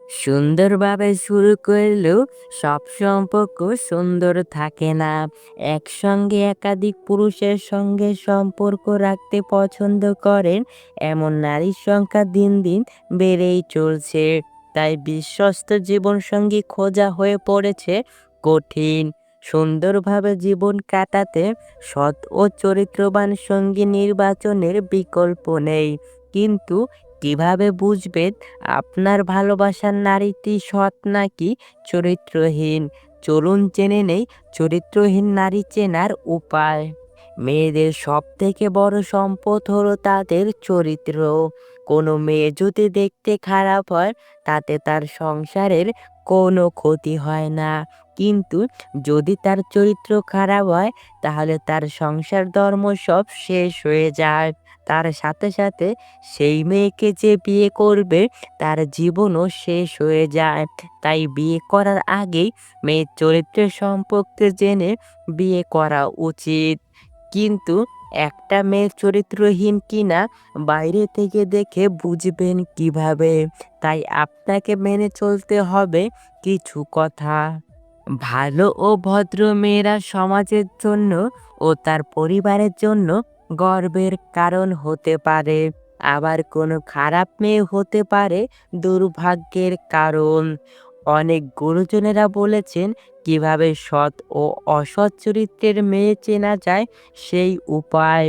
সুন্দরভাবে শুরু করলেও সব সম্পর্ক সুন্দর থাকে না। একসঙ্গে একাধিক পুরুষের সঙ্গে সম্পর্ক রাখতে পছন্দ করেন এমন নারীর সংখ্যা দিন দিন বেড়েই চলছে। তাই বিশ্বস্ত জীবনসঙ্গী খোঁজা হয়ে পড়েছে কঠিন। সুন্দরভাবে জীবন কাটাতে সৎ ও চরিত্রবান সঙ্গী নির্বাচনের বিকল্প নেই। কিন্তু কিভাবে বুঝবেন আপনার ভালোবাসার নারীটি সৎ নাকি চরিত্রহীন? চলুন জেনে নেই চরিত্রহীন নারী চেনার উপায়। মেয়েদের সবথেকে বড় সম্পদ হলো তাদের চরিত্র। কোনো মেয়ে যদি দেখতে খারাপ হয় তাতে তার সংসারের কোনো ক্ষতি হয় না। কিন্তু যদি তার চরিত্র খারাপ হয় তাহলে তার সংসার ধর্ম সব শেষ হয়ে যায়। তার সাথে সাথে সেই মেয়েকে যে বিয়ে করবে তার জীবনও শেষ হয়ে যায়। তাই বিয়ে করার আগেই মেয়ের চরিত্রের সম্পর্কে জেনে বিয়ে করা উচিত। কিন্তু একটা মেয়ে চরিত্রহীন কিনা বাইরে থেকে দেখে বুঝবেন কিভাবে? তাই আপনাকে মেনে চলতে হবে কিছু কথা। ভালো ও ভদ্র মেয়েরা সমাজের জন্য ও তার পরিবারের জন্য গর্বের কারণ হতে পারে। আবার কোনো খারাপ মেয়ে হতে পারে দুর্ভাগ্যের কারণ। অনেক গুরুজনেরা বলেছেন কিভাবে সৎ ও অসৎ চরিত্রের মেয়ে চেনা যায় সেই উপায়।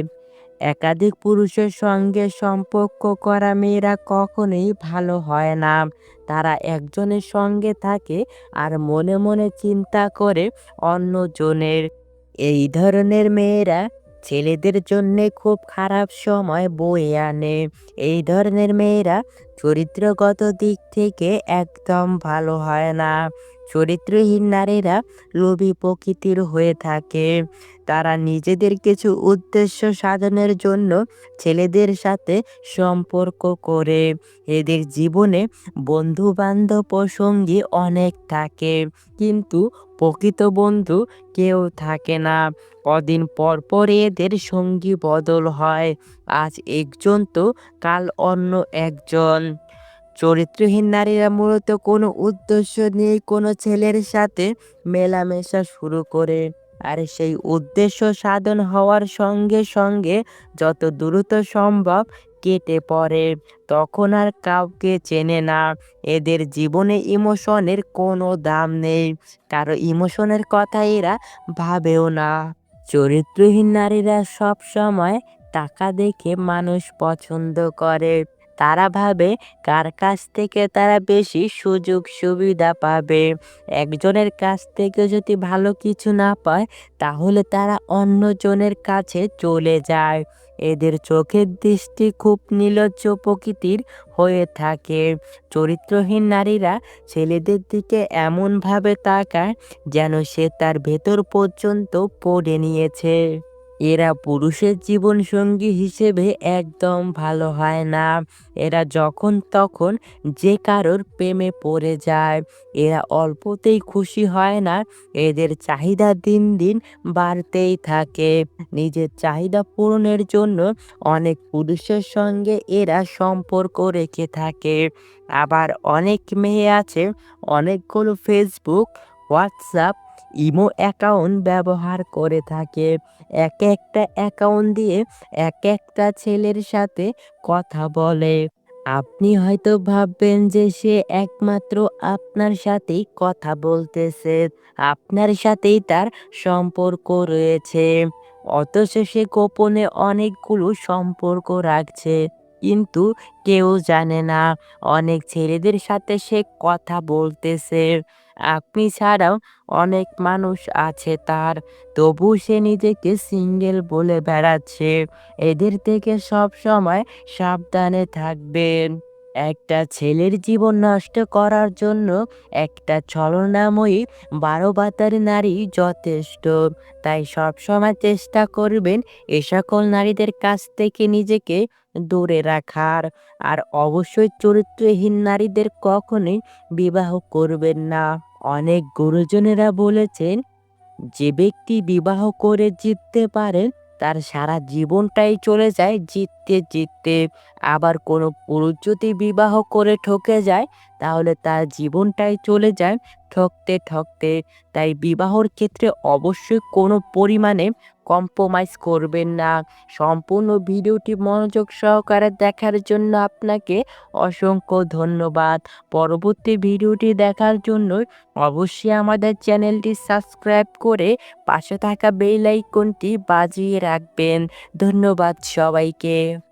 একাধিক পুরুষের সঙ্গে সম্পর্ক করা মেয়েরা কখনোই ভালো হয় না। তারা একজনের সঙ্গে থাকে আর মনে মনে চিন্তা করে অন্যজনের। এই ধরনের মেয়েরা ছেলেদের জন্যে খুব খারাপ সময় বয়ে আনে। এই ধরনের মেয়েরা চরিত্রগত দিক থেকে একদম ভালো হয় না। চরিত্রহীন নারীরা লোভী প্রকৃতির হয়ে থাকে। তারা নিজেদের কিছু উদ্দেশ্য সাধনের জন্য ছেলেদের সাথে সম্পর্ক করে। এদের জীবনে বন্ধু বান্ধব ও সঙ্গী অনেক থাকে, কিন্তু প্রকৃত বন্ধু কেউ থাকে না। কদিন পর পর এদের সঙ্গী বদল হয়। আজ একজন তো কাল অন্য একজন। চরিত্রহীন নারীরা মূলত কোনো উদ্দেশ্য নিয়ে কোনো ছেলের সাথে মেলামেশা শুরু করে। আর সেই উদ্দেশ্য সাধন হওয়ার সঙ্গে সঙ্গে যত দ্রুত সম্ভব কেটে পড়ে। তখন আর কাউকে চেনে না। এদের জীবনে ইমোশনের কোনো দাম নেই। কারো ইমোশনের কথা এরা ভাবেও না। চরিত্রহীন নারীরা সব সময় টাকা দেখে মানুষ পছন্দ করে। তারা ভাবে কার কাছ থেকে তারা বেশি সুযোগ সুবিধা পাবে। একজনের কাছ থেকে যদি ভালো কিছু না পায় তাহলে তারা অন্যজনের কাছে চলে যায়। এদের চোখের দৃষ্টি খুব নির্লজ্জ প্রকৃতির হয়ে থাকে। চরিত্রহীন নারীরা ছেলেদের দিকে এমনভাবে তাকায় যেন সে তার ভেতর পর্যন্ত পড়ে নিয়েছে। এরা পুরুষের জীবনসঙ্গী হিসেবে একদম ভালো হয় না। এরা যখন তখন যে কারোর প্রেমে পড়ে যায়। এরা অল্পতেই খুশি হয় না। এদের চাহিদা দিন দিন বাড়তেই থাকে। নিজের চাহিদা পূরণের জন্য অনেক পুরুষের সঙ্গে এরা সম্পর্ক রেখে থাকে। আবার অনেক মেয়ে আছে অনেকগুলো ফেসবুক, হোয়াটসঅ্যাপ, ইমো অ্যাকাউন্ট ব্যবহার করে থাকে। এক একটা অ্যাকাউন্ট দিয়ে এক একটা ছেলের সাথে কথা বলে। আপনি হয়তো ভাববেন যে সে একমাত্র আপনার সাথেই কথা বলতেছে, আপনার সাথেই তার সম্পর্ক রয়েছে। অথচ সে গোপনে অনেকগুলো সম্পর্ক রাখছে। কিন্তু কেউ জানে না অনেক ছেলেদের সাথে সে কথা বলতেছে। আপনি ছাড়াও অনেক মানুষ আছে তার, তবু সে নিজেকে সিঙ্গেল বলে বেড়াচ্ছে। এদের থেকে সব সময় সাবধানে থাকবেন। একটা ছেলের জীবন নষ্ট করার জন্য একটা ছলনাময়ী 12 নারী যথেষ্ট। তাই সবসময় চেষ্টা করবেন এ সকল নারীদের কাছ থেকে নিজেকে দূরে রাখার। আর অবশ্যই চরিত্রহীন নারীদের কখনোই বিবাহ করবেন না। অনেক গুরুজনেরা বলেছেন যে ব্যক্তি বিবাহ করে জিততে পারেন তার সারা জীবনটাই চলে যায় জিততে জিততে। আবার কোনো পুরুষ যদি বিবাহ করে ঠকে যায় তাহলে তার জীবনটাই চলে যায় ঠকতে, ঠকতে। তাই বিবাহর ক্ষেত্রে অবশ্যই কোনো পরিমাণে কম্প্রোমাইজ করবেন না। সম্পূর্ণ ভিডিওটি মনোযোগ সহকারে দেখার জন্য আপনাকে অসংখ্য ধন্যবাদ। পরবর্তী ভিডিওটি দেখার জন্য অবশ্যই আমাদের চ্যানেলটি সাবস্ক্রাইব করে পাশে থাকা বেল আইকনটি বাজিয়ে রাখবেন। ধন্যবাদ সবাইকে।